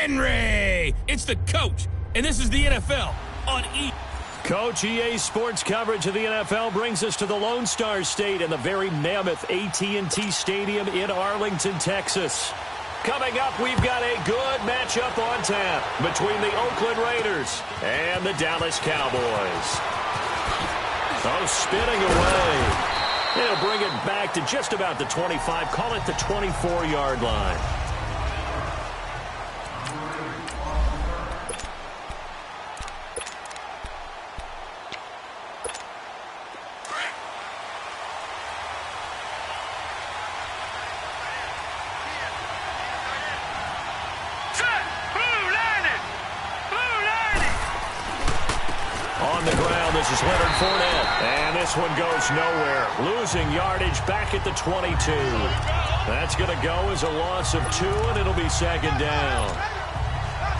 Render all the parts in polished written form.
Henry! It's the coach, and this is the NFL on E! Coach, EA Sports coverage of the NFL brings us to the Lone Star State in the very mammoth AT&T Stadium in Arlington, Texas. Coming up, we've got a good matchup on tap between the Oakland Raiders and the Dallas Cowboys. Oh, spinning away. It'll bring it back to just about the 25, call it the 24-yard line. This is Leonard Fournette, and this one goes nowhere. Losing yardage back at the 22. That's going to go as a loss of 2, and it'll be second down.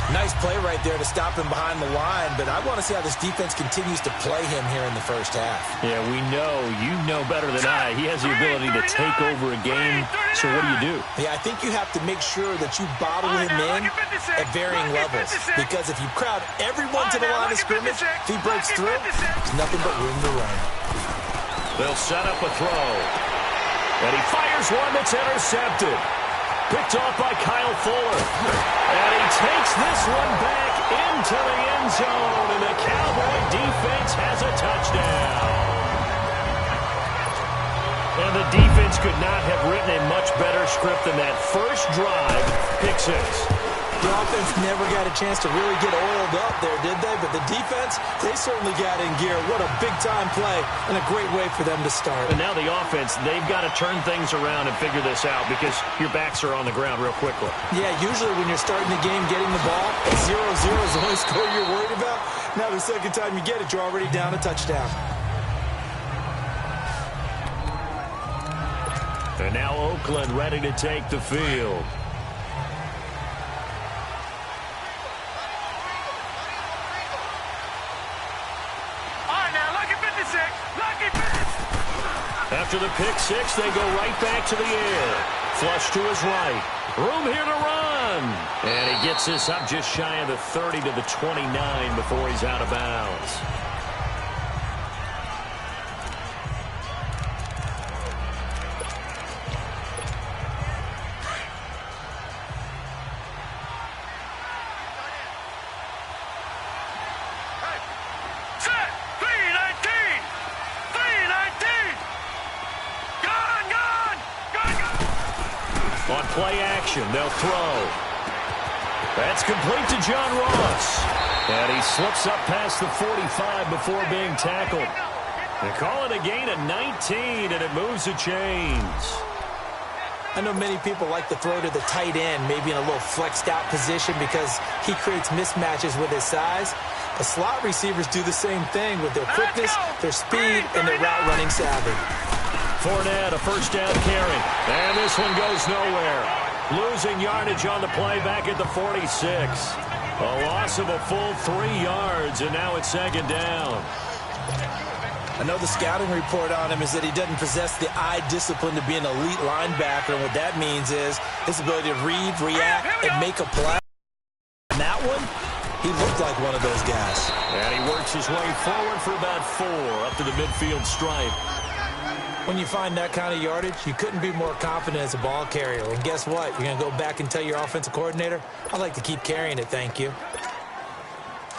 Nice play right there to stop him behind the line, but I want to see how this defense continues to play him here in the first half. Yeah, we know. You know better than I. He has the ability to take over a game, so what do? Yeah, I think you have to make sure that you bottle him in at varying levels, because if you crowd everyone to the line of scrimmage, if he breaks through, there's nothing but room to run. They'll set up a throw, and he fires one that's intercepted. Picked off by Kyle Fuller. And he takes this one back into the end zone, and the Cowboy defense has a touchdown. And the defense could not have written a much better script than that first drive. Pick 6. The offense never got a chance to really get oiled up there, did they? But the defense, they certainly got in gear. What a big-time play and a great way for them to start. And now the offense, they've got to turn things around and figure this out because your backs are on the ground real quickly. Yeah, usually when you're starting the game, getting the ball, 0-0 is the only score you're worried about. Now the second time you get it, you're already down a touchdown. And now Oakland ready to take the field. After the pick 6, they go right back to the air. Flush to his right. Room here to run. And he gets this up just shy of the 30 to the 29 before he's out of bounds. On play action, they'll throw. That's complete to John Ross. And he slips up past the 45 before being tackled. They call it a gain of 19, and it moves the chains. I know many people like to throw to the tight end, maybe in a little flexed out position because he creates mismatches with his size. The slot receivers do the same thing with their quickness, their speed, and their route running savvy. Fournette, a first down carry. And this one goes nowhere. Losing yardage on the play back at the 46. A loss of a full 3 yards, and now it's second down. I know the scouting report on him is that he doesn't possess the eye discipline to be an elite linebacker, and what that means is his ability to read, react, and make a play. And that one, he looked like one of those guys. And he works his way forward for about 4 up to the midfield stripe. When you find that kind of yardage, you couldn't be more confident as a ball carrier. And guess what? You're going to go back and tell your offensive coordinator, I'd like to keep carrying it, thank you.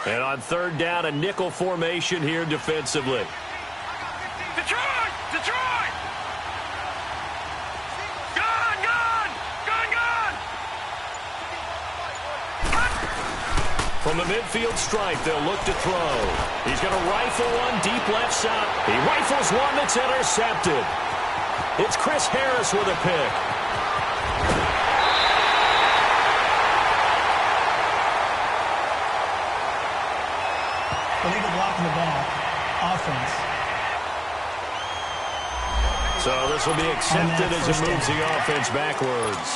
And on third down, a nickel formation here defensively. Detroit! Detroit! Gone! Gone! Gone! Gone! From the midfield stripe, they'll look to throw. He's going to rifle one deep left side. He rifles one that's intercepted. It's Chris Harris with a pick. Illegal blocking the ball. Offense. So this will be accepted as it moves the offense backwards.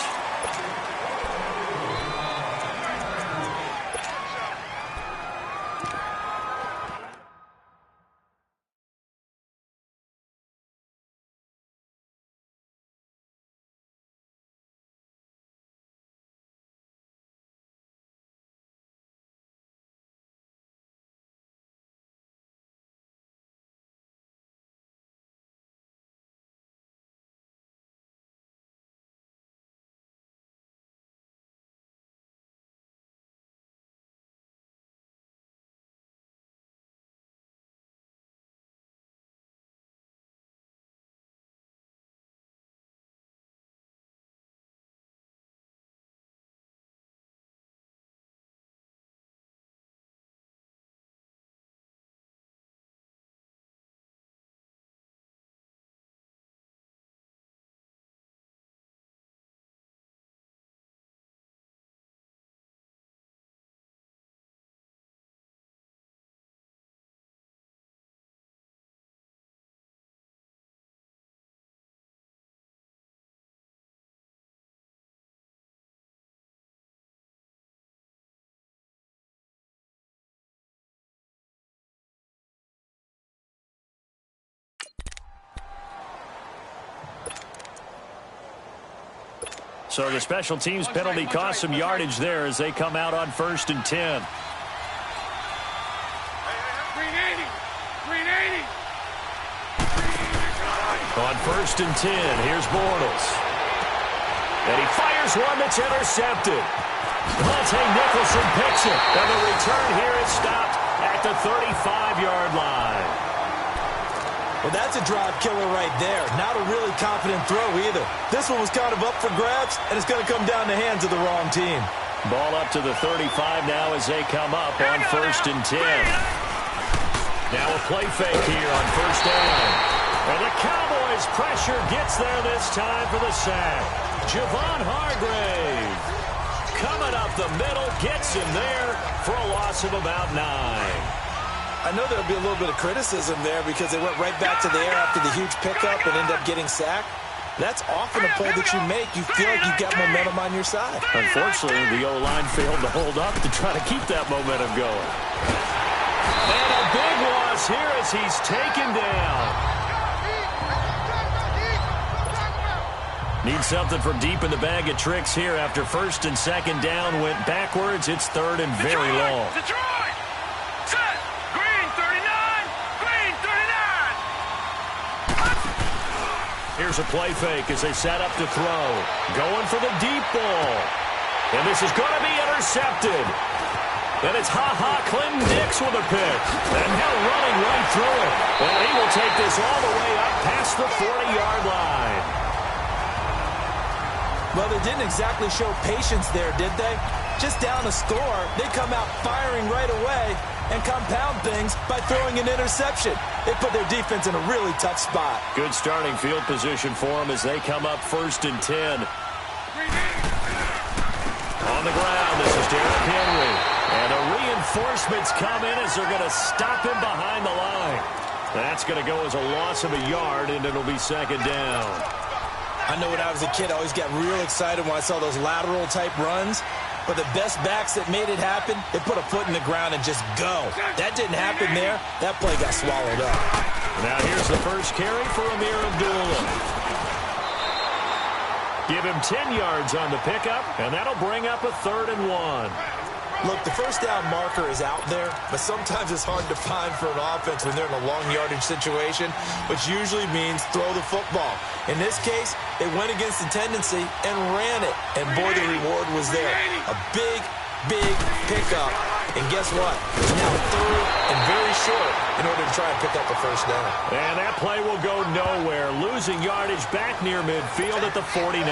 So the special teams penalty cost some yardage there as they come out on 1st and 10. On 1st and 10, here's Bortles. And he fires one that's intercepted. Monte Nicholson picks it. And the return here is stopped at the 35-yard line. Well, that's a drive killer right there. Not a really confident throw either. This one was kind of up for grabs, and it's going to come down the hands of the wrong team. Ball up to the 35 now as they come up on 1st and 10. Now a play fake here on 1st down. And the Cowboys' pressure gets there this time for the sack. Javon Hargrave coming up the middle, gets him there for a loss of about 9. I know there'll be a little bit of criticism there because they went right back to the air after the huge pickup and ended up getting sacked. That's often a play that you make. You feel like you've got momentum on your side. Unfortunately, the O-line failed to hold up to try to keep that momentum going. And a big loss here as he's taken down. Need something from deep in the bag of tricks here after 1st and 2nd down went backwards. It's 3rd and very long. Detroit! Set! Green 39! Green 39! Here's a play fake as they set up to throw. Going for the deep ball. And this is going to be intercepted. And it's Clinton Dix with a pick. And now running right through it. And he will take this all the way up past the 40-yard line. Well, they didn't exactly show patience there, did they? Just down a score, they come out firing right away and compound things by throwing an interception. They put their defense in a really tough spot. Good starting field position for them as they come up 1st and 10. On the ground, this is Derrick Henry. And the reinforcements come in as they're going to stop him behind the line. That's going to go as a loss of a yard, and it'll be 2nd down. I know when I was a kid, I always got real excited when I saw those lateral-type runs. But the best backs that made it happen, they put a foot in the ground and just go. That didn't happen there. That play got swallowed up. Now here's the first carry for Amir Abdullah. Give him 10 yards on the pickup, and that'll bring up a 3rd and 1. Look, the first down marker is out there, but sometimes it's hard to find for an offense when they're in a long yardage situation, which usually means throw the football. In this case, they went against the tendency and ran it, and boy, the reward was there. A big, big pickup, and guess what? It's now 3rd and very short in order to try and pick up the first down. And that play will go nowhere, losing yardage back near midfield at the 49.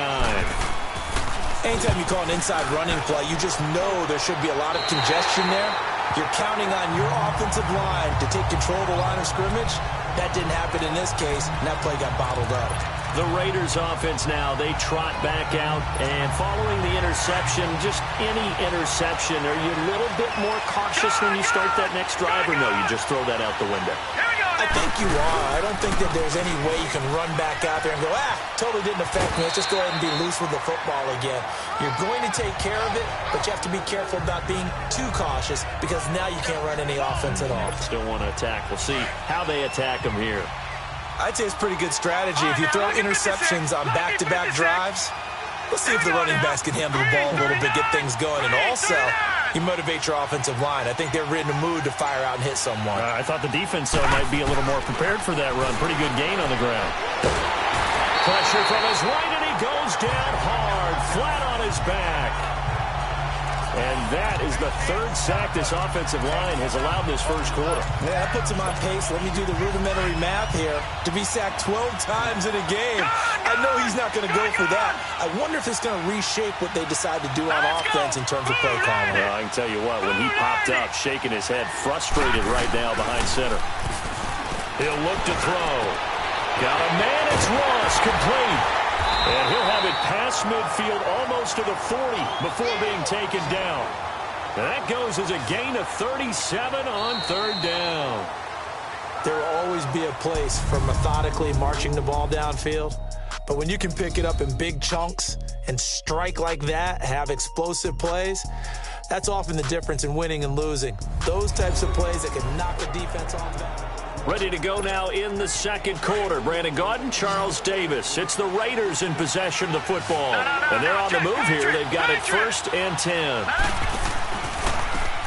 Anytime you call an inside running play, you just know there should be a lot of congestion there. You're counting on your offensive line to take control of the line of scrimmage. That didn't happen in this case, and that play got bottled up. The Raiders offense now, they trot back out, and following the interception, just any interception, are you a little bit more cautious when you start that next drive, or no, you just throw that out the window? I think you are. I don't think that there's any way you can run back out there and go, totally didn't affect me. Let's just go ahead and be loose with the football again. You're going to take care of it, but you have to be careful about being too cautious because now you can't run any offense at all. Still want to attack. We'll see how they attack them here. I'd say it's pretty good strategy. If you throw interceptions on back-to-back drives, let's see if the running backs can handle the ball a little bit, get things going, and also you motivate your offensive line. I think they're in a mood to fire out and hit someone. I thought the defense, though, might be a little more prepared for that run. Pretty good gain on the ground. Pressure from his right, and he goes down hard, flat on his back. And that is the 3rd sack this offensive line has allowed this first quarter. Yeah, that puts him on pace. Let me do the rudimentary math here. To be sacked 12 times in a game, I know he's not going to go for that. I wonder if it's going to reshape what they decide to do on offense in terms of play calling. Well, I can tell you what, when he popped up, shaking his head, frustrated right now behind center. He'll look to throw. Got a man, it's Ross, complete. And he'll have it past midfield almost to the 40 before being taken down. And that goes as a gain of 37 on 3rd down. There will always be a place for methodically marching the ball downfield. But when you can pick it up in big chunks and strike like that, have explosive plays, that's often the difference in winning and losing. Those types of plays that can knock the defense off balance. Ready to go now in the second quarter. Brandon Gaudin, Charles Davis. It's the Raiders in possession of the football. And they're on the move here. They've got it 1st and 10.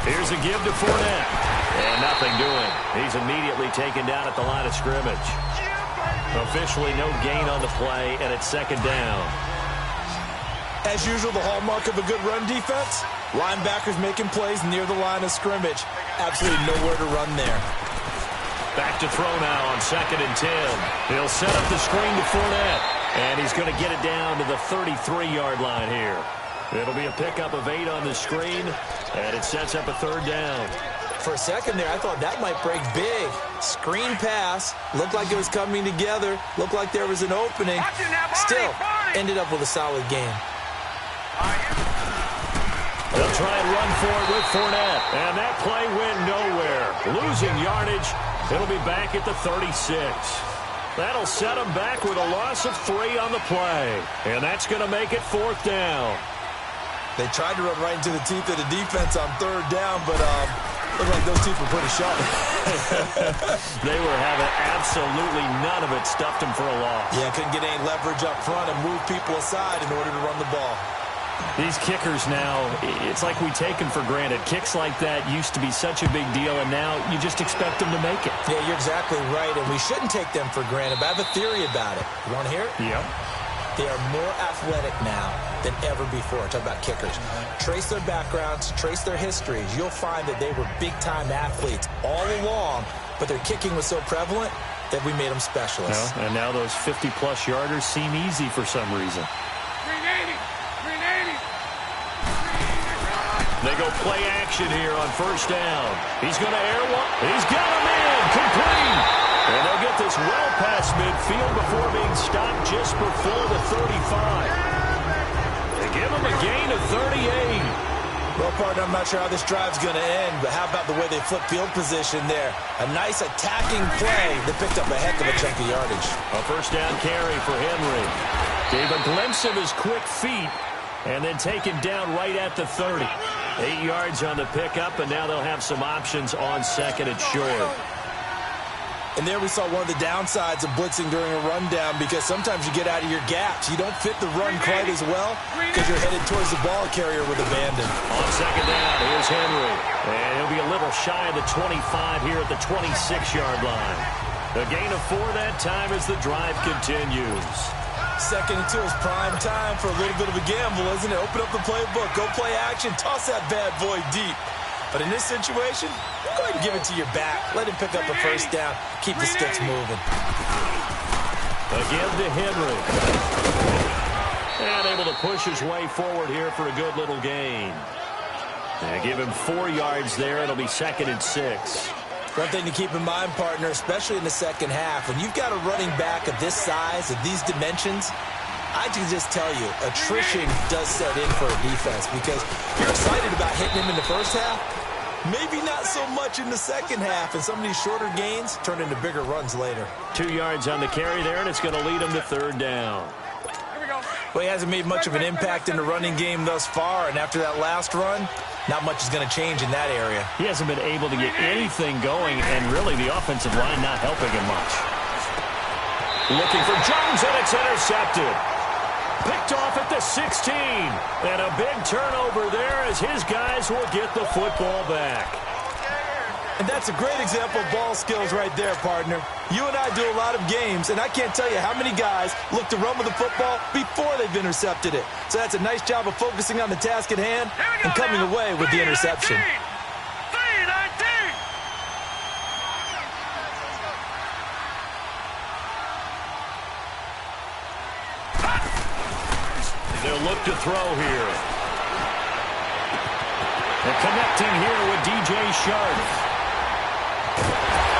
Here's a give to Fournette. And nothing doing. He's immediately taken down at the line of scrimmage. Officially no gain on the play, and it's 2nd down. As usual, the hallmark of a good run defense, linebackers making plays near the line of scrimmage. Absolutely nowhere to run there. Back to throw now on 2nd and 10. He'll set up the screen to Fournette, and he's going to get it down to the 33-yard line here. It'll be a pickup of 8 on the screen, and it sets up a 3rd down. For a second there, I thought that might break big. Screen pass, looked like it was coming together, looked like there was an opening. Still, ended up with a solid game. They'll try and run for it with Fournette, and that play went nowhere. Losing yardage. It'll be back at the 36. That'll set them back with a loss of 3 on the play. And that's going to make it 4th down. They tried to run right into the teeth of the defense on 3rd down, but looked like those teeth were pretty sharp. They were having absolutely none of it. Stuffed them for a loss. Yeah, couldn't get any leverage up front and move people aside in order to run the ball. These kickers now, it's like we take them for granted. Kicks like that used to be such a big deal, and now you just expect them to make it. Yeah, you're exactly right, and we shouldn't take them for granted, but I have a theory about it. You want to hear it? Yeah. They are more athletic now than ever before. Talk about kickers. Trace their backgrounds, trace their histories. You'll find that they were big-time athletes all along, but their kicking was so prevalent that we made them specialists. And now those 50-plus yarders seem easy for some reason. They go play action here on 1st down. He's going to air one. He's got him in. Complete. And they'll get this well past midfield before being stopped just before the 35. They give him a gain of 38. Well, partner, I'm not sure how this drive's going to end, but how about the way they flip field position there? A nice attacking play that picked up a heck of a chunk of yardage. A 1st down carry for Henry. Gave a glimpse of his quick feet and then taken down right at the 30. 8 yards on the pickup, and now they'll have some options on 2nd and short. And there we saw one of the downsides of blitzing during a rundown, because sometimes you get out of your gaps. You don't fit the run quite as well because you're headed towards the ball carrier with abandon. On 2nd down, here's Henry. And he'll be a little shy of the 25 here at the 26-yard line. A gain of 4 that time as the drive continues. 2nd and 2 is prime time for a little bit of a gamble, isn't it? Open up the playbook, go play action, toss that bad boy deep. But in this situation, go ahead and give it to your back. Let him pick up a 1st down. Keep the sticks moving. Again to Henry. And able to push his way forward here for a good little gain. And give him 4 yards there. It'll be 2nd and 6. One thing to keep in mind, partner, especially in the second half, when you've got a running back of this size, of these dimensions, I can just tell you, attrition does set in for a defense, because you're excited about hitting him in the first half. Maybe not so much in the second half, and some of these shorter gains turn into bigger runs later. 2 yards on the carry there, and it's going to lead him to 3rd down. Well, he hasn't made much of an impact in the running game thus far, and after that last run, not much is going to change in that area. He hasn't been able to get anything going, and really the offensive line not helping him much. Looking for Jones, and it's intercepted. Picked off at the 16. And a big turnover there as his guys will get the football back. And that's a great example of ball skills right there, partner. You and I do a lot of games, and I can't tell you how many guys look to run with the football before they've intercepted it. So that's a nice job of focusing on the task at hand and coming away with the interception. They'll look to throw here. And connecting here with DJ Sharp.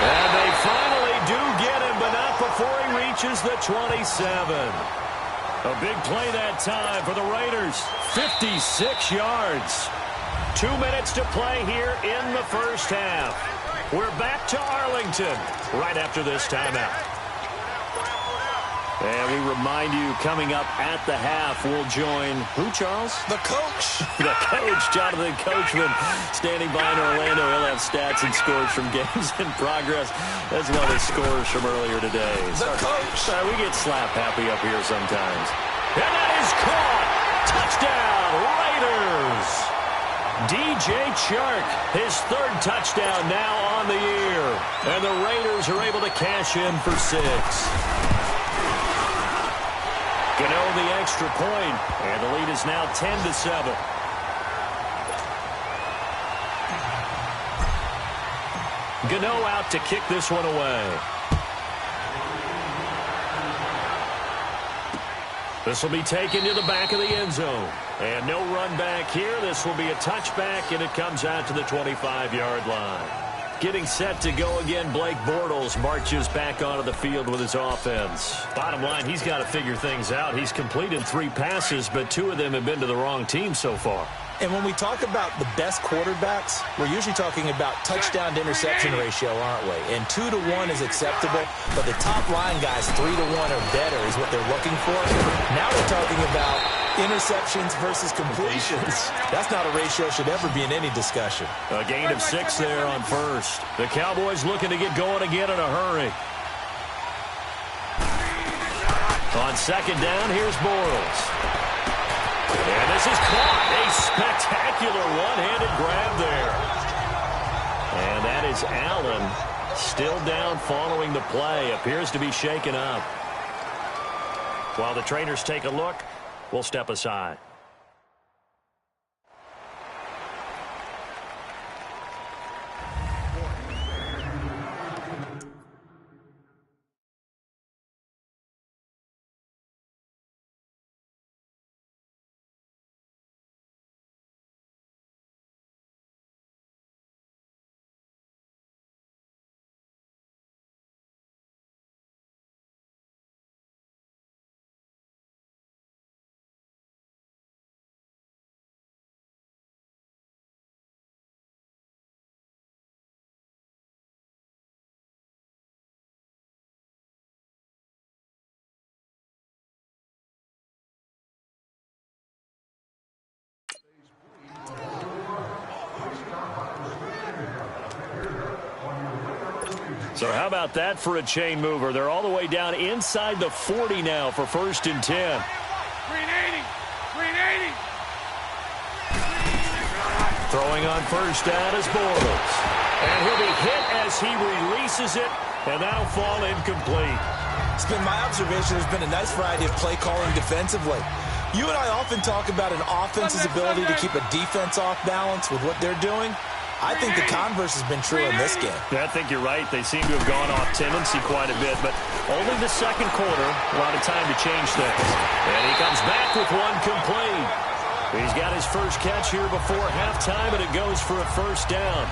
And they finally do get him, but not before he reaches the 27. A big play that time for the Raiders. 56 yards. 2 minutes to play here in the first half. We're back to Arlington right after this timeout. And we remind you, coming up at the half, we'll join who, Charles? The coach. The coach, Jonathan Coachman, standing by in Orlando. He'll have stats and scores from games in progress, as well as scores from earlier today. The coach. Sorry, we get slap happy up here sometimes. And that is caught. Touchdown, Raiders. DJ Chark, his third touchdown now on the year. And the Raiders are able to cash in for 6. Gano the extra point, and the lead is now 10-7. Gano out to kick this one away. This will be taken to the back of the end zone. And no run back here. This will be a touchback, and it comes out to the 25-yard line. Getting set to go again, Blake Bortles marches back onto the field with his offense. Bottom line, he's got to figure things out. He's completed 3 passes, but 2 of them have been to the wrong team so far. And when we talk about the best quarterbacks, we're usually talking about touchdown to interception ratio, aren't we? And 2 to 1 is acceptable, but the top line guys, 3 to 1 or better is what they're looking for. Now we're talking about interceptions versus completions. That's not a ratio should ever be in any discussion. A gain of 6 there on first. The Cowboys looking to get going again in a hurry. On second down, here's Bortles. And this is caught. A spectacular one-handed grab there. And that is Allen still down following the play. Appears to be shaken up. While the trainers take a look, we'll step aside. So how about that for a chain mover? They're all the way down inside the 40 now for 1st and 10. 380. 380. Throwing on first down is Bortles. And he'll be hit as he releases it, and that'll fall incomplete. It's been my observation there's been a nice variety of play calling defensively. You and I often talk about an offense's ability to keep a defense off balance with what they're doing. I think the converse has been true in this game. I think you're right. They seem to have gone off tendency quite a bit, but only the second quarter, a lot of time to change things. And he comes back with one complete. He's got his first catch here before halftime, and it goes for a first down.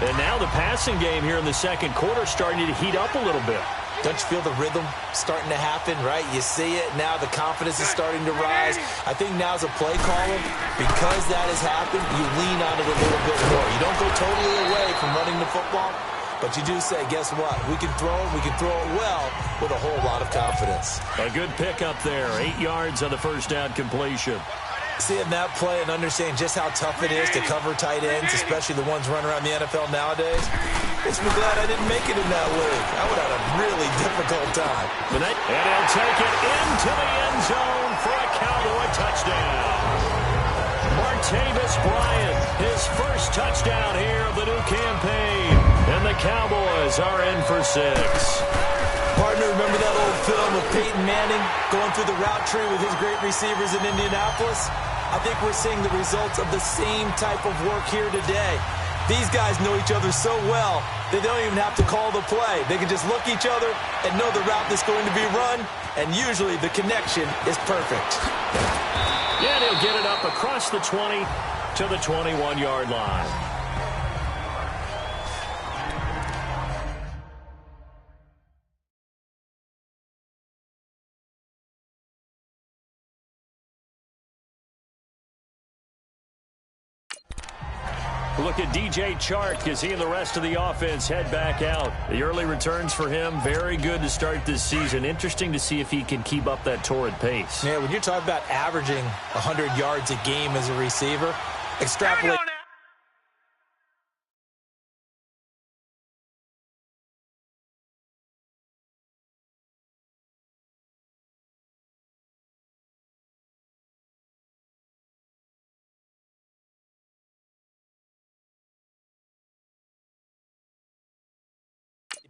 And now the passing game here in the second quarter starting to heat up a little bit. Don't you feel the rhythm starting to happen, right? You see it. Now the confidence is starting to rise. I think now as a play caller, because that has happened, you lean on it a little bit more. You don't go totally away from running the football, but you do say, guess what? We can throw it. We can throw it well with a whole lot of confidence. A good pickup there. 8 yards on the first down completion. Seeing that play and understanding just how tough it is to cover tight ends, especially the ones running around the NFL nowadays, makes me glad I didn't make it in that league. I would have had a really difficult time. And he'll take it into the end zone for a Cowboy touchdown. Martavis Bryant, his first touchdown here of the new campaign. And the Cowboys are in for 6. Partner, remember that old film of Peyton Manning going through the route tree with his great receivers in Indianapolis? I think we're seeing the results of the same type of work here today. These guys know each other so well, they don't even have to call the play. They can just look each other and know the route that's going to be run, and usually the connection is perfect. Yeah, they'll get it up across the 20 to the 21-yard line. Look at DJ Chark as he and the rest of the offense head back out. The early returns for him, very good to start this season. Interesting to see if he can keep up that torrid pace. Yeah, when you're talking about averaging 100 yards a game as a receiver, extrapolate.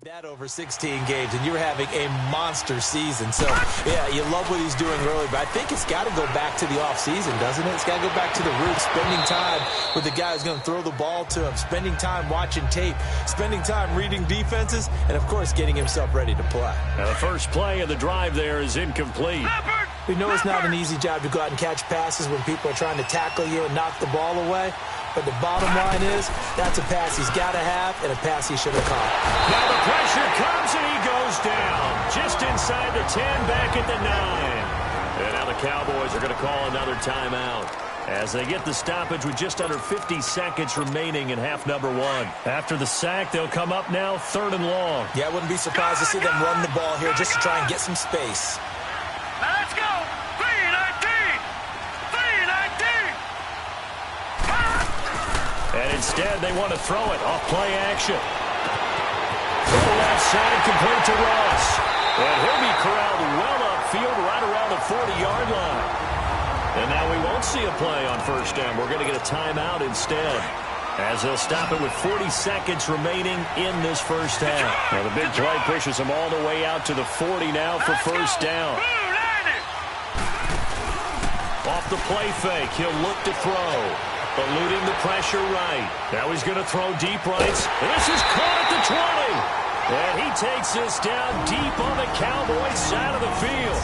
That over 16 games, and you're having a monster season. So, yeah, you love what he's doing early, but I think it's got to go back to the offseason, doesn't it? It's got to go back to the roots, spending time with the guy who's going to throw the ball to him, spending time watching tape, spending time reading defenses, and, of course, getting himself ready to play. Now, the first play of the drive there is incomplete. We know it's not an easy job to go out and catch passes when people are trying to tackle you and knock the ball away. But the bottom line is, that's a pass he's got to have and a pass he should have caught. Now the pressure comes and he goes down. Just inside the 10, back at the 9. And now the Cowboys are going to call another timeout as they get the stoppage with just under 50 seconds remaining in half number 1. After the sack, they'll come up now 3rd and long. Yeah, I wouldn't be surprised to see them run the ball here just to try and get some space. Now let's go. 3-19. 3-19. And instead, they want to throw it off play action. From the left side, complete to Ross. And he'll be corralled well upfield right around the 40-yard line. And now we won't see a play on first down. We're going to get a timeout instead, as they'll stop it with 40 seconds remaining in this first half. Now the big play pushes them all the way out to the 40 now for first down. Off the play fake, he'll look to throw. Eluding the pressure right. Now he's going to throw deep rights. This is caught at the 20. And he takes this down deep on the Cowboys side of the field.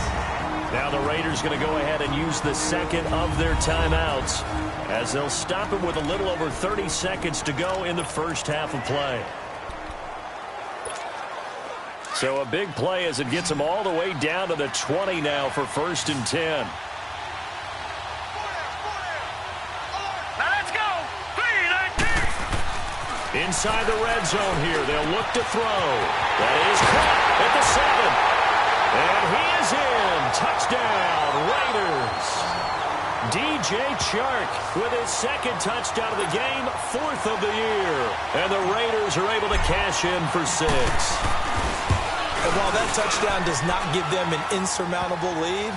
Now the Raiders going to go ahead and use the second of their timeouts, as they'll stop it with a little over 30 seconds to go in the first half of play. So a big play as it gets them all the way down to the 20 now for 1st and 10. Inside the red zone here, they'll look to throw. That is caught at the 7. And he is in. Touchdown, Raiders. DJ Chark with his 2nd touchdown of the game, 4th of the year. And the Raiders are able to cash in for 6. And while that touchdown does not give them an insurmountable lead,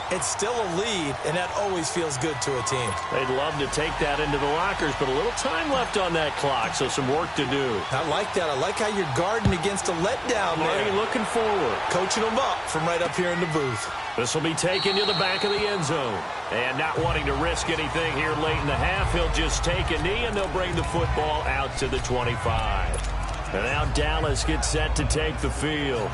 it's still a lead, and that always feels good to a team. They'd love to take that into the lockers, but a little time left on that clock, so some work to do. I like that. I like how you're guarding against a letdown there. Already looking forward. Coaching them up from right up here in the booth. This will be taken to the back of the end zone. And not wanting to risk anything here late in the half, he'll just take a knee, and they'll bring the football out to the 25. And now Dallas gets set to take the field.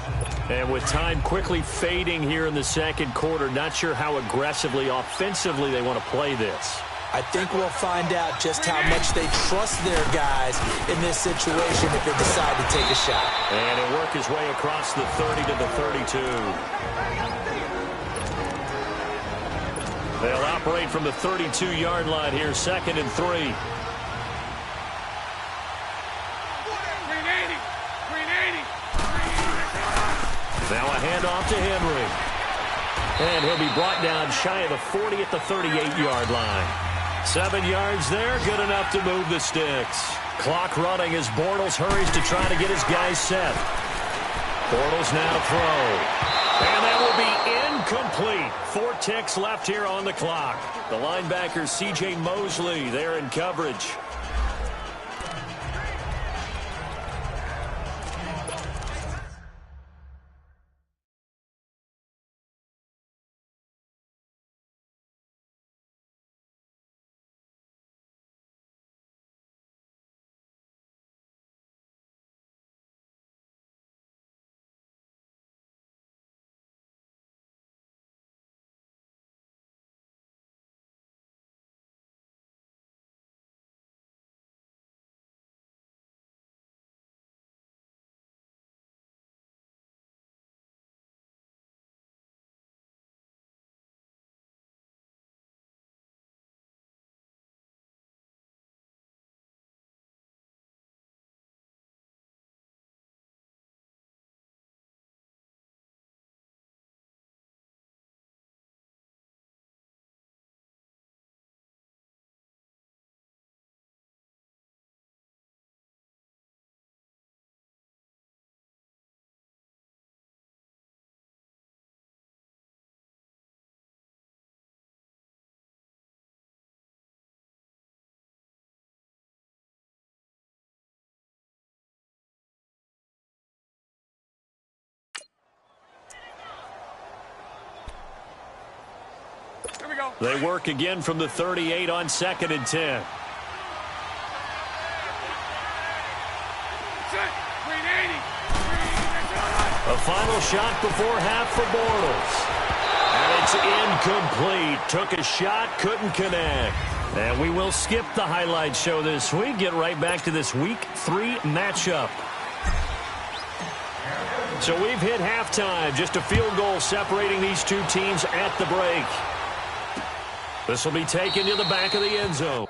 And with time quickly fading here in the second quarter, not sure how aggressively, offensively they want to play this. I think we'll find out just how much they trust their guys in this situation if they decide to take a shot. And he'll work his way across the 30 to the 32. They'll operate from the 32-yard line here, 2nd and 3. Now a handoff to Henry. And he'll be brought down shy of the 40 at the 38-yard line. 7 yards there, good enough to move the sticks. Clock running as Bortles hurries to try to get his guys set. Bortles now to throw. And that will be incomplete. 4 ticks left here on the clock. The linebacker, C.J. Mosley, there in coverage. They work again from the 38 on 2nd and 10. A final shot before half for Bortles. And it's incomplete. Took a shot, couldn't connect. And we will skip the highlight show this week. Get right back to this Week 3 matchup. So we've hit halftime. Just a field goal separating these two teams at the break. This will be taken to the back of the end zone.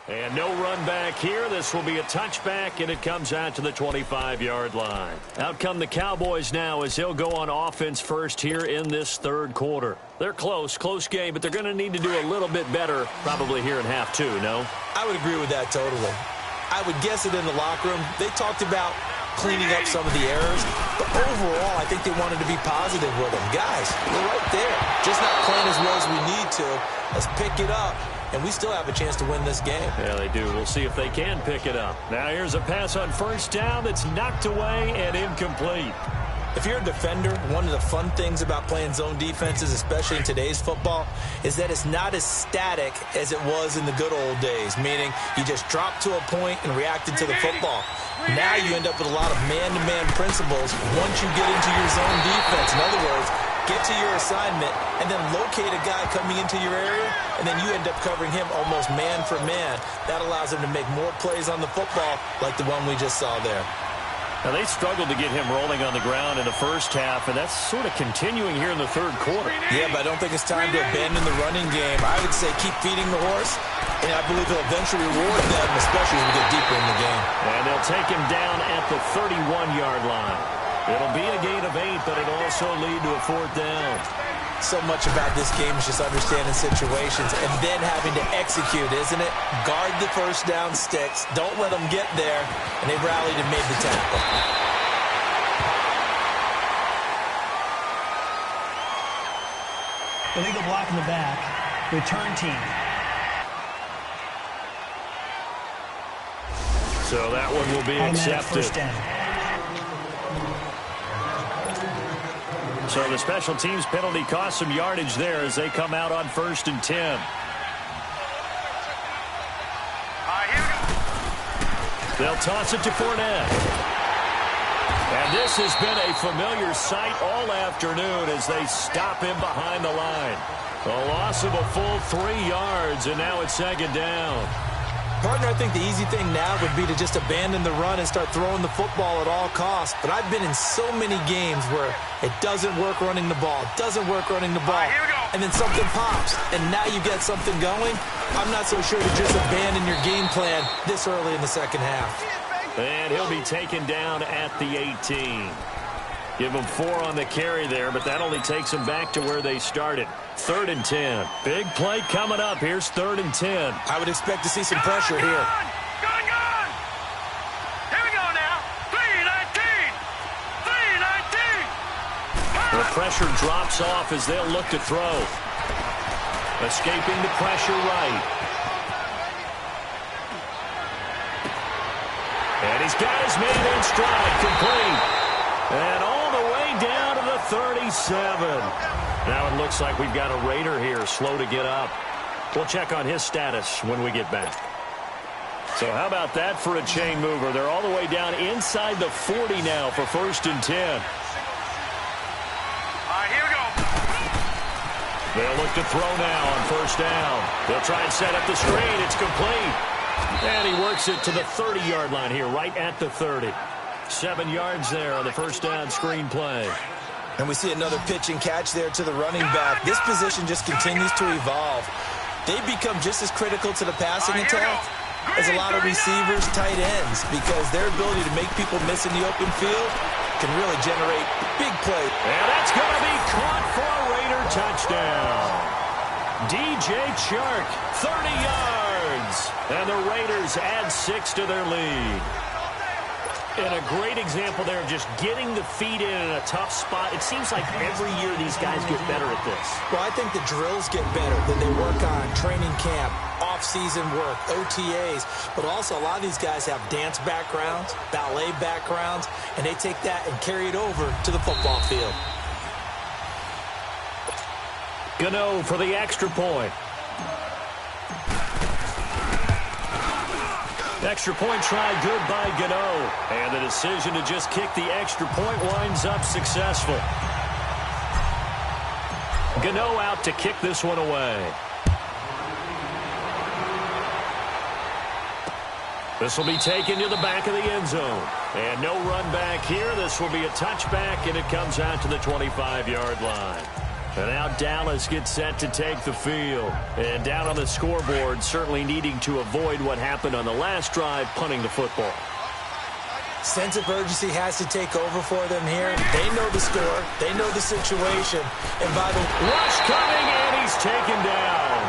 And no run back here. This will be a touchback, and it comes out to the 25-yard line. Out come the Cowboys now as they'll go on offense first here in this third quarter. They're close game, but they're going to need to do a little bit better probably here in half two, no? I would agree with that totally. I would guess it in the locker room. They talked about cleaning up some of the errors, but overall, I think they wanted to be positive with them. Guys, we're right there. Just not playing as well as we need to. Let's pick it up. And we still have a chance to win this game. Yeah, they do. We'll see if they can pick it up. Now here's a pass on first down that's knocked away and incomplete. If you're a defender, one of the fun things about playing zone defenses, especially in today's football, is that it's not as static as it was in the good old days, meaning you just dropped to a point and reacted to the football. Now you end up with a lot of man-to-man principles once you get into your zone defense. In other words, get to your assignment, and then locate a guy coming into your area, and then you end up covering him almost man for man. That allows him to make more plays on the football like the one we just saw there. Now, they struggled to get him rolling on the ground in the first half, and that's sort of continuing here in the third quarter. Yeah, but I don't think it's time to abandon the running game. I would say keep feeding the horse, and I believe he'll eventually reward them, especially as we get deeper in the game. And they'll take him down at the 31-yard line. It'll be a gain of 8, but it'll also lead to a fourth down. So much about this game is just understanding situations and then having to execute, isn't it? Guard the first down sticks. Don't let them get there. And they rallied and made the tackle. Illegal block in the back. Return team. So that one will be accepted. First down. So the special teams penalty cost some yardage there as they come out on 1st and 10. They'll toss it to Fournette. And this has been a familiar sight all afternoon as they stop him behind the line. A loss of a full 3 yards, and now it's 2nd down. Partner, I think the easy thing now would be to just abandon the run and start throwing the football at all costs. But I've been in so many games where it doesn't work running the ball, and then something pops, and now you get something going. I'm not so sure to just abandon your game plan this early in the second half. And he'll be taken down at the 18. Give him 4 on the carry there, but that only takes them back to where they started. 3rd and 10. Big play coming up. Here's 3rd and 10. I would expect to see some pressure here. Gone. Here we go now. 3-19. The pressure drops off as they'll look to throw. Escaping the pressure right. And he's got his man in stride. Complete. And all the way down to the 37. Now it looks like we've got a Raider here, slow to get up. We'll check on his status when we get back. So how about that for a chain mover? They're all the way down inside the 40 now for 1st and 10. All right, here we go. They'll look to throw now on 1st down. They'll try and set up the screen. It's complete. And he works it to the 30-yard line here, right at the 30. 7 yards there on the 1st down screen play. And we see another pitch and catch there to the running back. This position just continues to evolve. They become just as critical to the passing attack as a lot of receivers, tight ends, because their ability to make people miss in the open field can really generate big plays. And that's going to be caught for a Raider touchdown. DJ Chark, 30 yards. And the Raiders add 6 to their lead. And a great example there of just getting the feet in a tough spot. It seems like every year these guys get better at this. Well, I think the drills get better that they work on training camp, off-season work, OTAs. But also a lot of these guys have dance backgrounds, ballet backgrounds, and they take that and carry it over to the football field. Gano for the extra point. Extra point try good by Gano. And the decision to just kick the extra point winds up successful. Gano out to kick this one away. This will be taken to the back of the end zone. And no run back here. This will be a touchback, and it comes out to the 25-yard line. And now Dallas gets set to take the field. And down on the scoreboard, certainly needing to avoid what happened on the last drive, punting the football. Sense of urgency has to take over for them here. They know the score. They know the situation. And by the rush coming, and he's taken down.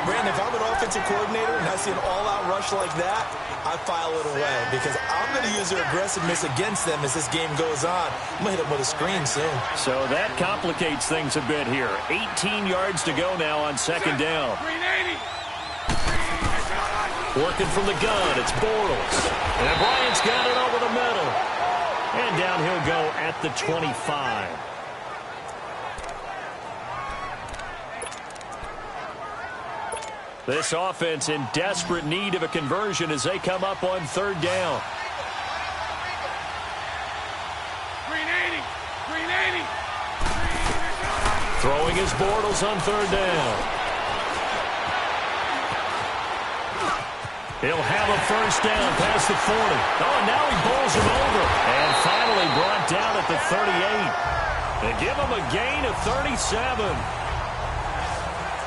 Brandon, if I'm an offensive coordinator and I see an all-out rush like that, I file it away because I'm going to use their aggressiveness against them as this game goes on. I'm going to hit them with a screen soon. So that complicates things a bit here. 18 yards to go now on 2nd down. Working from the gun, it's Bortles. And Bryant's got it over the middle. And down he'll go at the 25. This offense in desperate need of a conversion as they come up on 3rd down. 380. Throwing his Bortles on 3rd down. He'll have a 1st down past the 40. Oh, and now he bowls him over. And finally brought down at the 38. They give him a gain of 37.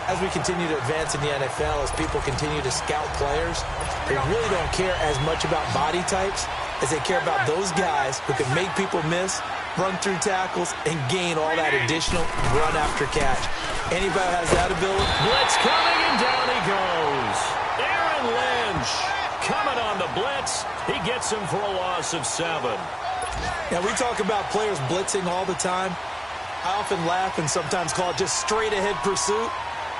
As we continue to advance in the NFL, as people continue to scout players, they really don't care as much about body types as they care about those guys who can make people miss, run through tackles, and gain all that additional run after catch. Anybody has that ability? Blitz coming, and down he goes. Aaron Lynch coming on the blitz. He gets him for a loss of 7. Now, we talk about players blitzing all the time. I often laugh and sometimes call it just straight-ahead pursuit.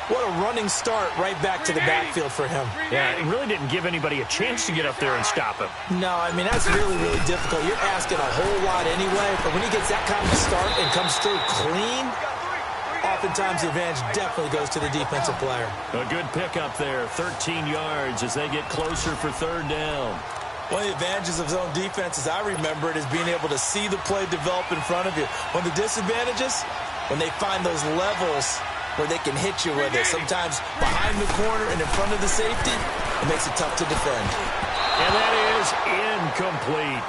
What a running start right back to the backfield for him. Yeah, he really didn't give anybody a chance to get up there and stop him. No, I mean, that's really, really difficult. You're asking a whole lot anyway, but when he gets that kind of start and comes through clean, oftentimes the advantage definitely goes to the defensive player. A good pickup there, 13 yards as they get closer for 3rd down. One of the advantages of zone defense, as I remember it, is being able to see the play develop in front of you. One of the disadvantages, when they find those levels where they can hit you with it. Sometimes behind the corner and in front of the safety, it makes it tough to defend. And that is incomplete.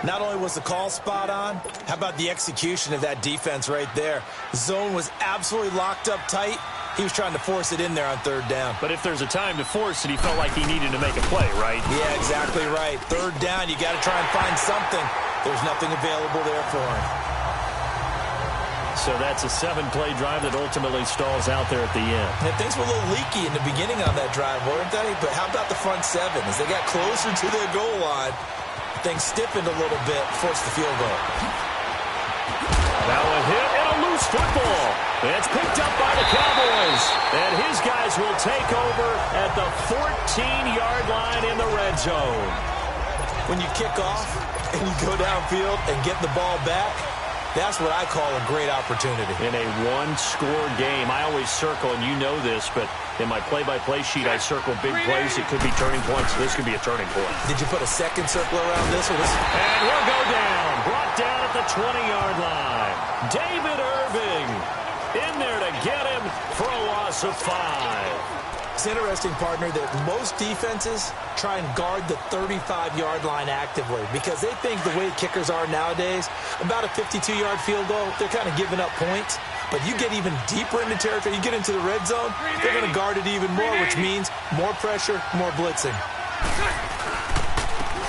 Not only was the call spot on, how about the execution of that defense right there? The zone was absolutely locked up tight. He was trying to force it in there on third down. But if there's a time to force it, he felt like he needed to make a play, right? Yeah, exactly right. Third down, you got to try and find something. There's nothing available there for him. So that's a 7-play drive that ultimately stalls out there at the end. And things were a little leaky in the beginning on that drive, weren't they? But how about the front seven? As they got closer to their goal line, things stiffened a little bit, forced the field goal. Now a hit and a loose football. It's picked up by the Cowboys. And his guys will take over at the 14-yard line in the red zone. When you kick off and you go downfield and get the ball back, that's what I call a great opportunity. In a one-score game, I always circle, and you know this, but in my play-by-play sheet, I circle big plays. It could be turning points. This could be a turning point. Did you put a second circle around this? Or this? And he'll go down. Brought down at the 20-yard line. David Irving in there to get him for a loss of 5. It's interesting, partner, that most defenses try and guard the 35-yard line actively because they think the way kickers are nowadays, about a 52-yard field goal, they're kind of giving up points. But you get even deeper into territory, you get into the red zone, they're going to guard it even more, which means more pressure, more blitzing.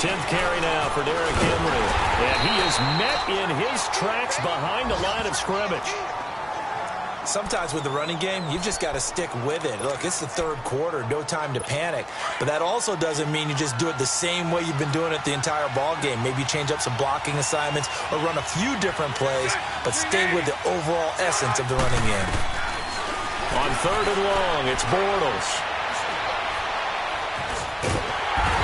10th carry now for Derrick Henry. And he is met in his tracks behind the line of scrimmage. Sometimes with the running game, you've just got to stick with it. Look, it's the third quarter, no time to panic. But that also doesn't mean you just do it the same way you've been doing it the entire ball game. Maybe change up some blocking assignments or run a few different plays, but stay with the overall essence of the running game. On 3rd and long, it's Bortles.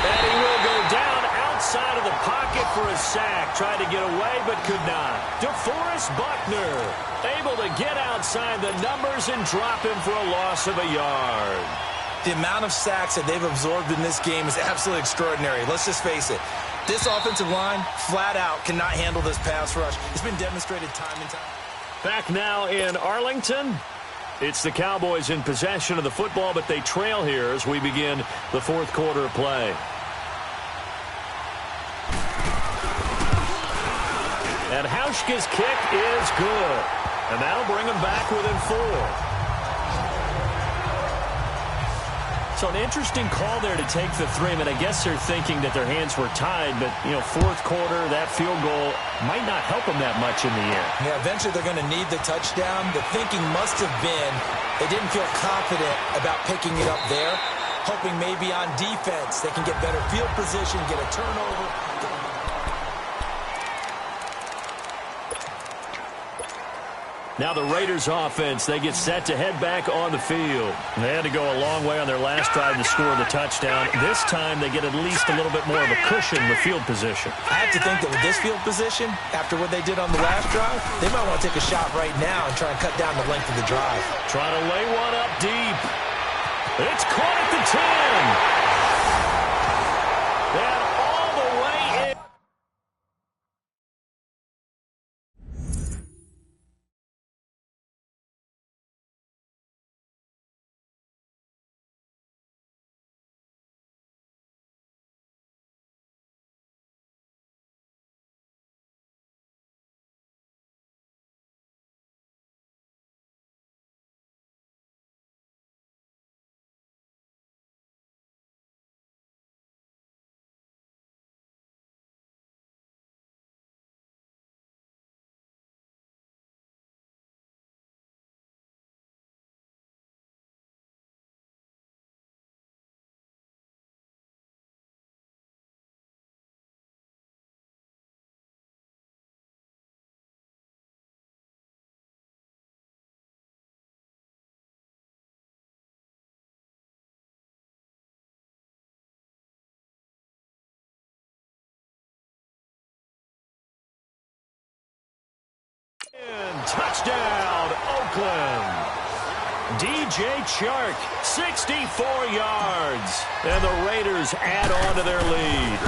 And he will go down outside of the pocket for a sack. Tried to get away, but could not. DeForest Buckner able to get outside the numbers and drop him for a loss of a yard. The amount of sacks that they've absorbed in this game is absolutely extraordinary. Let's just face it. This offensive line, flat out, cannot handle this pass rush. It's been demonstrated time and time. Back now in Arlington. It's the Cowboys in possession of the football, but they trail here as we begin the 4th quarter of play. And Hauschka's kick is good. And that'll bring them back within 4. So an interesting call there to take the 3. I mean, I guess they're thinking that their hands were tied, but, 4th quarter, that field goal might not help them that much in the end. Yeah, eventually they're going to need the touchdown. The thinking must have been they didn't feel confident about picking it up there, hoping maybe on defense they can get better field position, get a turnover. Now the Raiders offense, they get set to head back on the field. They had to go a long way on their last drive to score the touchdown. This time they get at least a little bit more of a cushion with field position. I have to think that with this field position, after what they did on the last drive, they might want to take a shot right now and try and cut down the length of the drive. Trying to lay one up deep. It's caught at the 10. And all the way in. Touchdown, Oakland. DJ Chark, 64 yards. And the Raiders add on to their lead.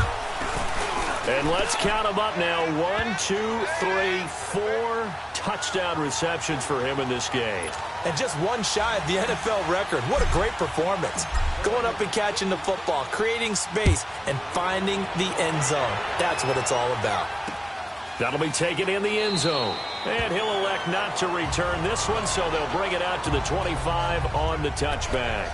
And let's count them up now. 1, 2, 3, 4 touchdown receptions for him in this game. And just one shy of the NFL record. What a great performance. Going up and catching the football, creating space, and finding the end zone. That's what it's all about. That'll be taken in the end zone. And he'll elect not to return this one, so they'll bring it out to the 25 on the touchback.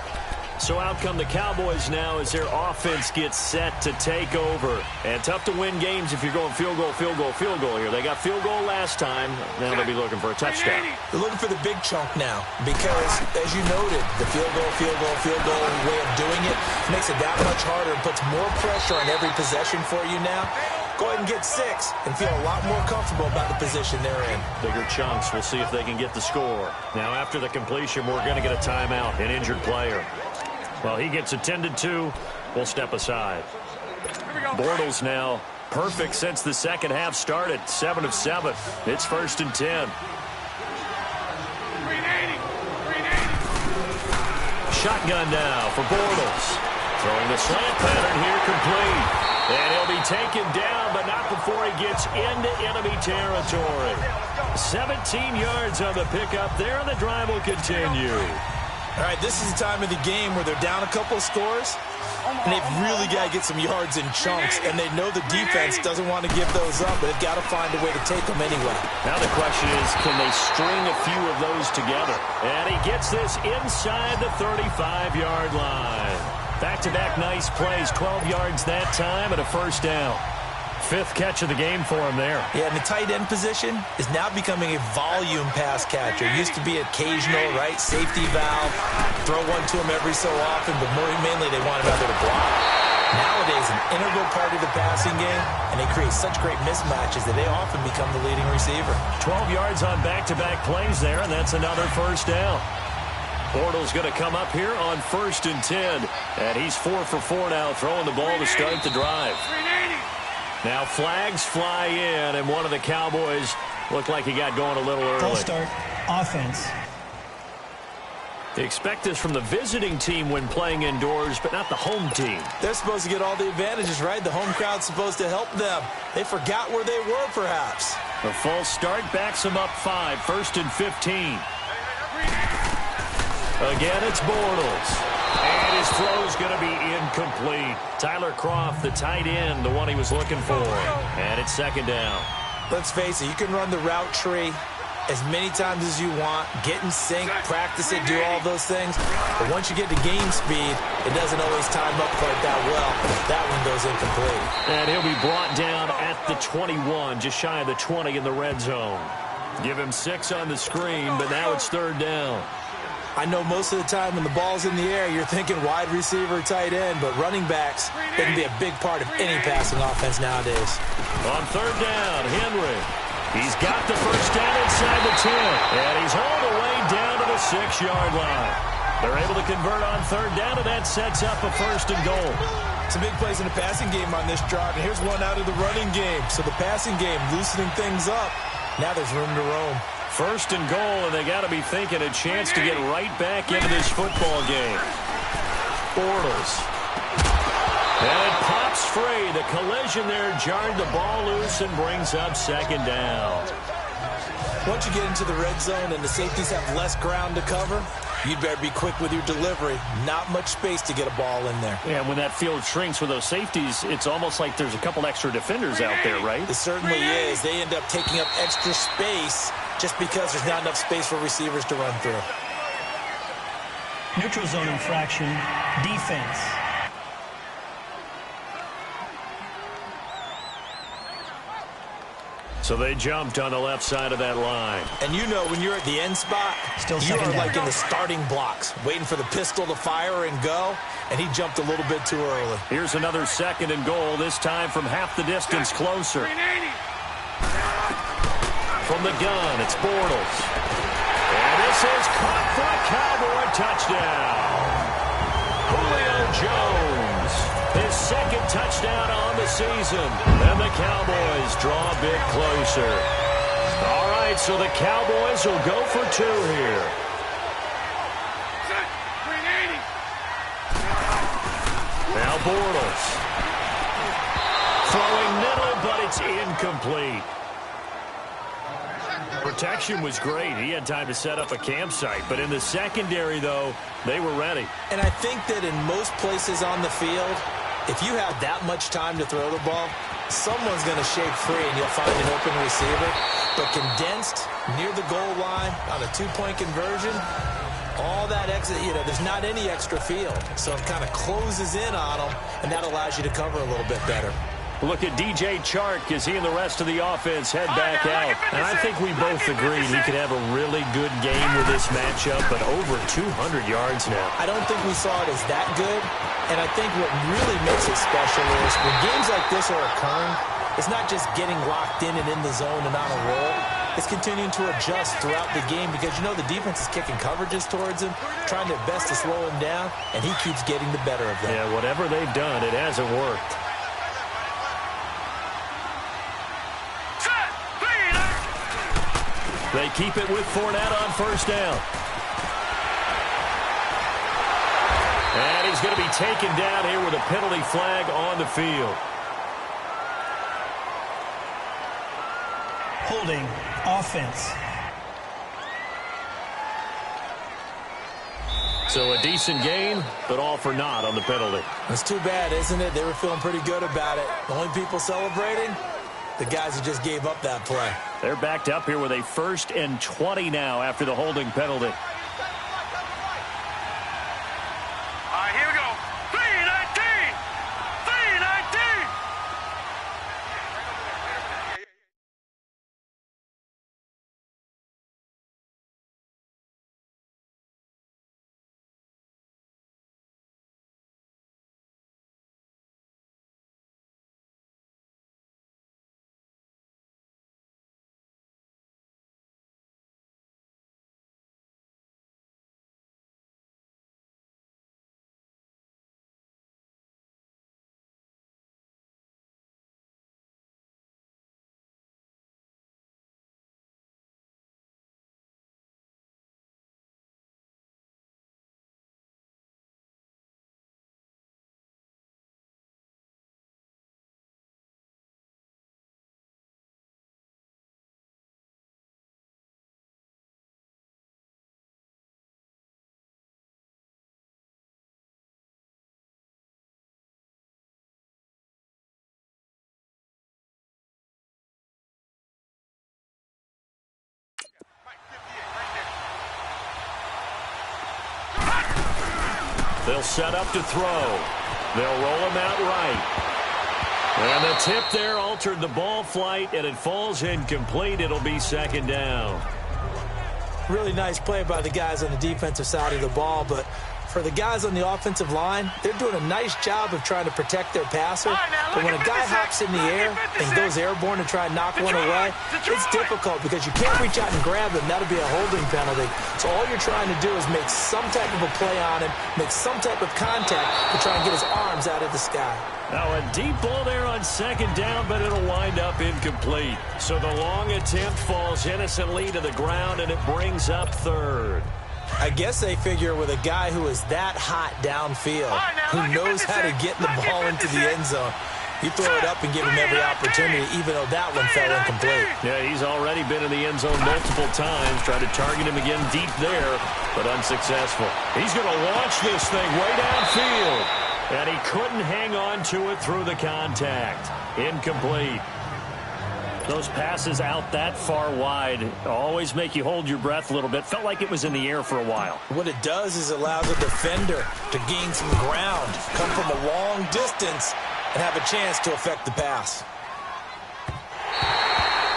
So out come the Cowboys now as their offense gets set to take over. And tough to win games if you're going field goal, field goal, field goal here. They got field goal last time. Now they'll be looking for a touchdown. They're looking for the big chunk now because, as you noted, the field goal way of doing it makes it that much harder and puts more pressure on every possession for you now. Go ahead and get 6 and feel a lot more comfortable about the position they're in. Bigger chunks. We'll see if they can get the score. Now, after the completion, we're going to get a timeout, an injured player. Well, he gets attended to. We'll step aside. Bortles now perfect since the second half started. 7 of 7. It's 1st and 10. Shotgun now for Bortles. Throwing the slant pattern here complete. And he'll be taken down, but not before he gets into enemy territory. 17 yards on the pickup there, and the drive will continue. All right, this is the time of the game where they're down a couple of scores, and they've really got to get some yards in chunks, and they know the defense doesn't want to give those up, but they've got to find a way to take them anyway. Now the question is, can they string a few of those together? And he gets this inside the 35-yard line. Back-to-back nice plays, 12 yards that time, and a 1st down. 5th catch of the game for him there. Yeah, and the tight end position is now becoming a volume pass catcher. Used to be occasional, right, safety valve, throw one to him every so often, but mainly they want him out there to block. Nowadays, an integral part of the passing game, and they create such great mismatches that they often become the leading receiver. 12 yards on back-to-back plays there, and that's another 1st down. Bortles going to come up here on 1st and 10, and he's 4 for 4 now, throwing the ball to start the drive. Now flags fly in, and one of the Cowboys looked like he got going a little early. False start, offense. They expect this from the visiting team when playing indoors, but not the home team. They're supposed to get all the advantages, right? The home crowd's supposed to help them. They forgot where they were, perhaps. A false start backs them up 5, 1st and 15. Again, it's Bortles. And his throw's going to be incomplete. Tyler Kroft, the tight end, the one he was looking for. And it's 2nd down. Let's face it, you can run the route tree as many times as you want, get in sync, practice it, do all those things. But once you get to game speed, it doesn't always time up quite that well. That one goes incomplete. And he'll be brought down at the 21, just shy of the 20 in the red zone. Give him 6 on the screen, but now it's 3rd down. I know most of the time when the ball's in the air, you're thinking wide receiver, tight end, but running backs, they can be a big part of any passing offense nowadays. On 3rd down, Henry. He's got the 1st down inside the 10, and he's all the way down to the 6-yard line. They're able to convert on 3rd down, and that sets up a 1st and goal. Some big plays in the passing game on this drive, and here's one out of the running game. So the passing game loosening things up. Now there's room to roam. 1st and goal, and they got to be thinking a chance to get right back into this football game. Bortles. And it pops free. The collision there jarred the ball loose and brings up 2nd down. Once you get into the red zone and the safeties have less ground to cover, you'd better be quick with your delivery. Not much space to get a ball in there. Yeah, when that field shrinks with those safeties, it's almost like there's a couple extra defenders out there, right? It certainly is. They end up taking up extra space just because there's not enough space for receivers to run through. Neutral zone infraction, defense. So they jumped on the left side of that line. And you know when you're at the end spot, you are like in the starting blocks, waiting for the pistol to fire and go, and he jumped a little bit too early. Here's another 2nd and goal, this time from half the distance closer. From the gun, it's Bortles. And this is caught for a Cowboy touchdown. Julio Jones, his 2nd touchdown on the season. And the Cowboys draw a bit closer. All right, so the Cowboys will go for 2 here. Now Bortles. Throwing middle It's incomplete. Protection was great. He had time to set up a campsite. But in the secondary, though, they were ready. And I think that in most places on the field, if you have that much time to throw the ball, someone's going to shake free and you'll find an open receiver. But condensed near the goal line on a two-point conversion, all that extra, there's not any extra field. So it kind of closes in on them, and that allows you to cover a little bit better. Look at DJ Chark as he and the rest of the offense head back out. And I think we both agreed he could have a really good game with this matchup, but over 200 yards now. I don't think we saw it as that good, and I think what really makes it special is when games like this are occurring, it's not just getting locked in and in the zone and on a roll. It's continuing to adjust throughout the game because, the defense is kicking coverages towards him, trying their best to slow him down, and he keeps getting the better of them. Yeah, whatever they've done, it hasn't worked. They keep it with Fournette on first down. And he's going to be taken down here with a penalty flag on the field. Holding offense. So a decent game, but all for naught on the penalty. It's too bad, isn't it? They were feeling pretty good about it. The only people celebrating, the guys who just gave up that play. They're backed up here with a 1st and 20 now after the holding penalty. All right, here we go. 3-19. 3-19. They'll set up to throw. They'll roll him out right. And the tip there altered the ball flight, and it falls incomplete. It'll be 2nd down. Really nice play by the guys on the defensive side of the ball, but for the guys on the offensive line, they're doing a nice job of trying to protect their passer. But when a guy hops in the air and goes airborne and try and knock one away, it's difficult because you can't reach out and grab him. That'll be a holding penalty. So all you're trying to do is make some type of a play on him, make some type of contact to try and get his arms out of the sky. Now a deep ball there on 2nd down, but it'll wind up incomplete. So the long attempt falls innocently to the ground, and it brings up 3rd. I guess they figure with a guy who is that hot downfield, who knows how to get the ball into the end zone, you throw it up and give him every opportunity, even though that one fell incomplete. Yeah, he's already been in the end zone multiple times, tried to target him again deep there, but unsuccessful. He's going to launch this thing way downfield, and he couldn't hang on to it through the contact. Incomplete. Those passes out that far wide always make you hold your breath a little bit. Felt like it was in the air for a while. What it does is it allows a defender to gain some ground, come from a long distance, and have a chance to affect the pass.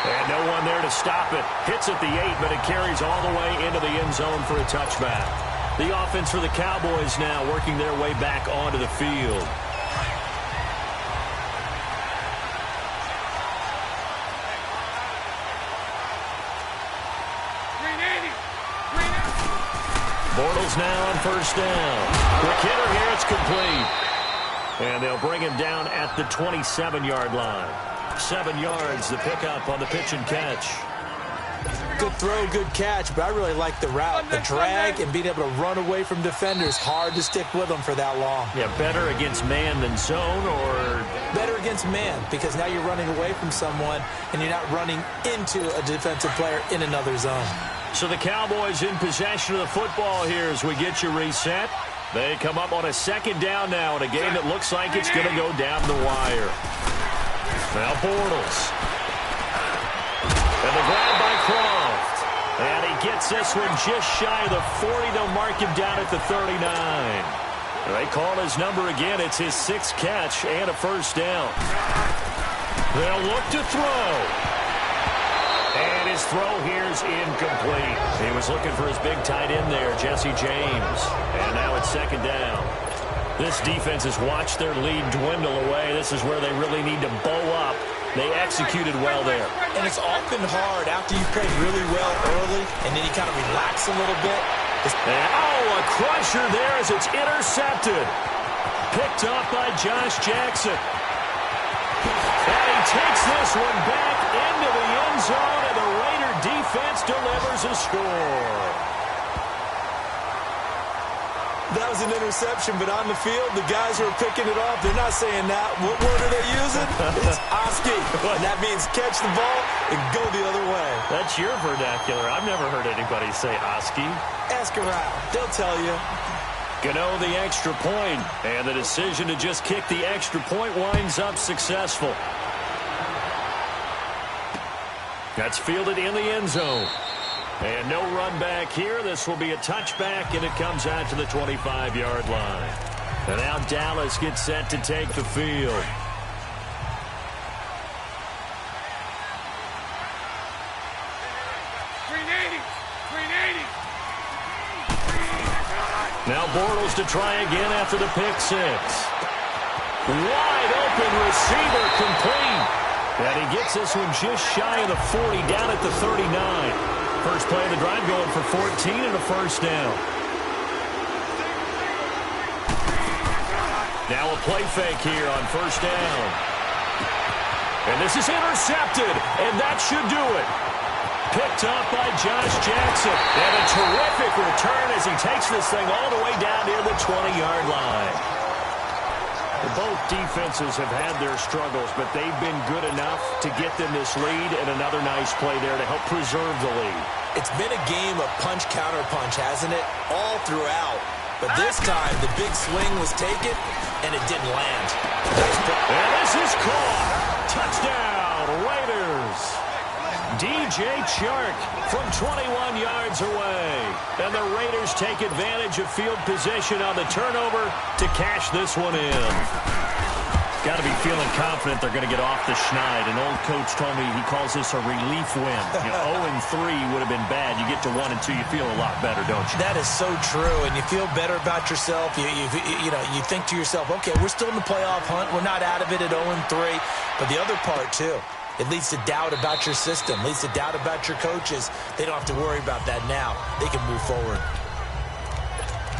And no one there to stop it. Hits at the 8, but it carries all the way into the end zone for a touchback. The offense for the Cowboys now working their way back onto the field. Bortles now on 1st down. Quick hitter here, it's complete. And they'll bring him down at the 27-yard line. 7 yards, the pickup on the pitch and catch. Good throw, good catch, but I really like the route. The drag and being able to run away from defenders, hard to stick with them for that long. Yeah, better against man than zone, or? Better against man, because now you're running away from someone and you're not running into a defensive player in another zone. So the Cowboys in possession of the football here as we get you reset. They come up on a second down now in a game that looks like it's going to go down the wire. Now Bortles. And the grab by Croft. And he gets this one just shy of the 40. They'll mark him down at the 39. They call his number again. It's his 6th catch and a first down. They'll look to throw. And his throw here is incomplete. He was looking for his big tight end there, Jesse James. And now it's second down. This defense has watched their lead dwindle away. This is where they really need to bow up. They executed well there. And it's often hard after you played really well early, and then you kind of relax a little bit. A crusher there as it's intercepted. Picked up by Josh Jackson. And he takes this one back into the end zone, and the Raider defense delivers a score. That was an interception, but on the field, the guys who are picking it off, they're not saying that. What word are they using? It's Oski. And that means catch the ball and go the other way. That's your vernacular. I've never heard anybody say Oski. Ask around. They'll tell you. Gano the extra point, and the decision to just kick the extra point winds up successful. That's fielded in the end zone. And no run back here. This will be a touchback, and it comes out to the 25-yard line. And now Dallas gets set to take the field. Now Bortles to try again after the pick six. Wide open receiver complete. And he gets this one just shy of the 40, down at the 39. First play of the drive going for 14 and a first down. Now a play fake here on first down. And this is intercepted, and that should do it. Picked up by Josh Jackson. And a terrific return as he takes this thing all the way down near the 20-yard line. Both defenses have had their struggles, but they've been good enough to get them this lead, and another nice play there to help preserve the lead. It's been a game of punch-counter-punch, hasn't it? All throughout. But this time, the big swing was taken, and it didn't land. And this is caught. Touchdown, Raiders. DJ Chark from 21 yards away. And the Raiders take advantage of field position on the turnover to cash this one in. Got to be feeling confident they're going to get off the schneid. An old coach told me he calls this a relief win. 0-3 would have been bad. You get to 1-2, you feel a lot better, don't you? That is so true, and you feel better about yourself. You think to yourself, okay, we're still in the playoff hunt. We're not out of it at 0-3. But the other part, too, it leads to doubt about your system, leads to doubt about your coaches. They don't have to worry about that now. They can move forward.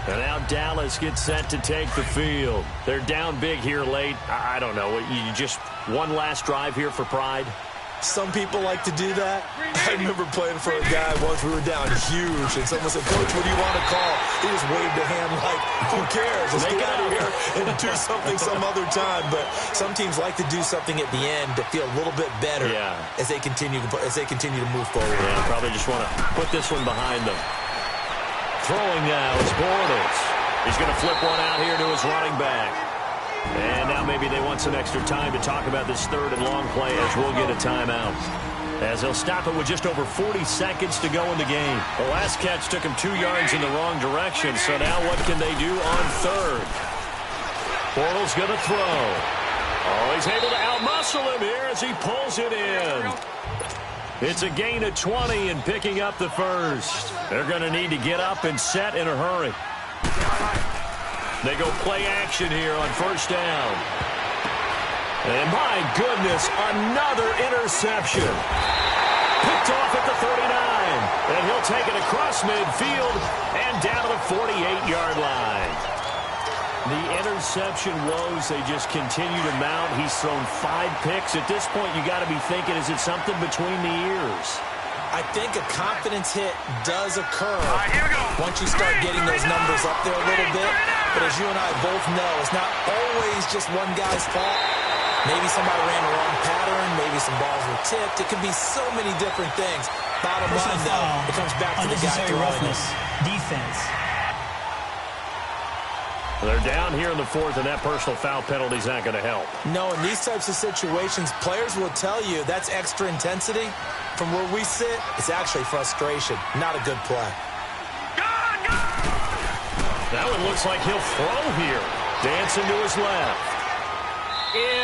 And now Dallas gets set to take the field. They're down big here late. I don't know. You just one last drive here for pride? Some people like to do that. I remember playing for a guy once. We were down huge, and someone said, Coach, what do you want to call? He just waved a hand like, who cares? Let's get out of here and do something some other time. But some teams like to do something at the end to feel a little bit better as they continue to move forward. Yeah, probably just want to put this one behind them. Throwing now is Bortles. He's going to flip one out here to his running back. And now maybe they want some extra time to talk about this third and long play as we'll get a timeout. As they'll stop it with just over 40 seconds to go in the game. The last catch took him 2 yards in the wrong direction, so now what can they do on third? Bortles going to throw. Oh, he's able to outmuscle him here as he pulls it in. It's a gain of 20 and picking up the first. They're going to need to get up and set in a hurry. They go play action here on first down. And my goodness, another interception. Picked off at the 39. And he'll take it across midfield and down to the 48-yard line. The interception woes, they just continue to mount. He's thrown 5 picks. At this point, you got to be thinking, is it something between the ears? I think a confidence hit does occur Here we go. once you start getting those numbers up there a little bit. But as you and I both know, it's not always just one guy's fault. Maybe somebody ran the wrong pattern. Maybe some balls were tipped. It could be so many different things. Bottom line, though, it comes back to the guy throwing it. Defense. They're down here in the fourth, and that personal foul penalty is not going to help. No, in these types of situations, players will tell you that's extra intensity. From where we sit, it's actually frustration. Not a good play. That one looks like he'll throw here. Dancing to his left.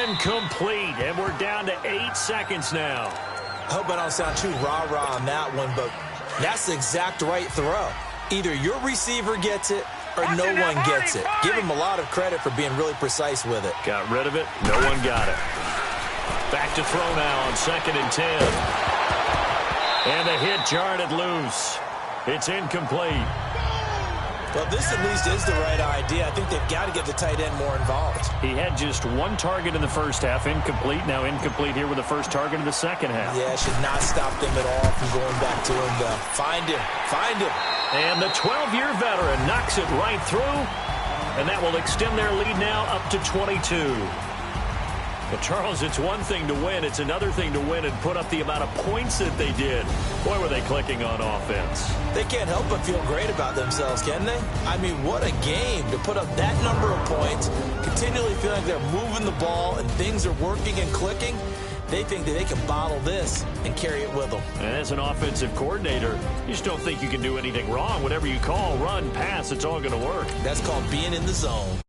Incomplete, and we're down to 8 seconds now. I hope I don't sound too rah-rah on that one, but that's the exact right throw. Either your receiver gets it or no one gets it. Give him a lot of credit for being really precise with it. Got rid of it. No one got it. Back to throw now on 2nd and 10. And the hit jarred it loose. It's incomplete. Well, this at least is the right idea. I think they've got to get the tight end more involved. He had just one target in the first half, incomplete. Now incomplete here with the first target in the second half. Yeah, should not stop them at all from going back to him, though. Find him. Find him. And the 12-year veteran knocks it right through, and that will extend their lead now up to 22. But, Charles, it's one thing to win. It's another thing to win and put up the amount of points that they did. Boy, were they clicking on offense. They can't help but feel great about themselves, can they? I mean, what a game to put up that number of points, continually feeling like they're moving the ball and things are working and clicking. They think that they can bottle this and carry it with them. And as an offensive coordinator, you just don't think you can do anything wrong. Whatever you call, run, pass, it's all going to work. That's called being in the zone.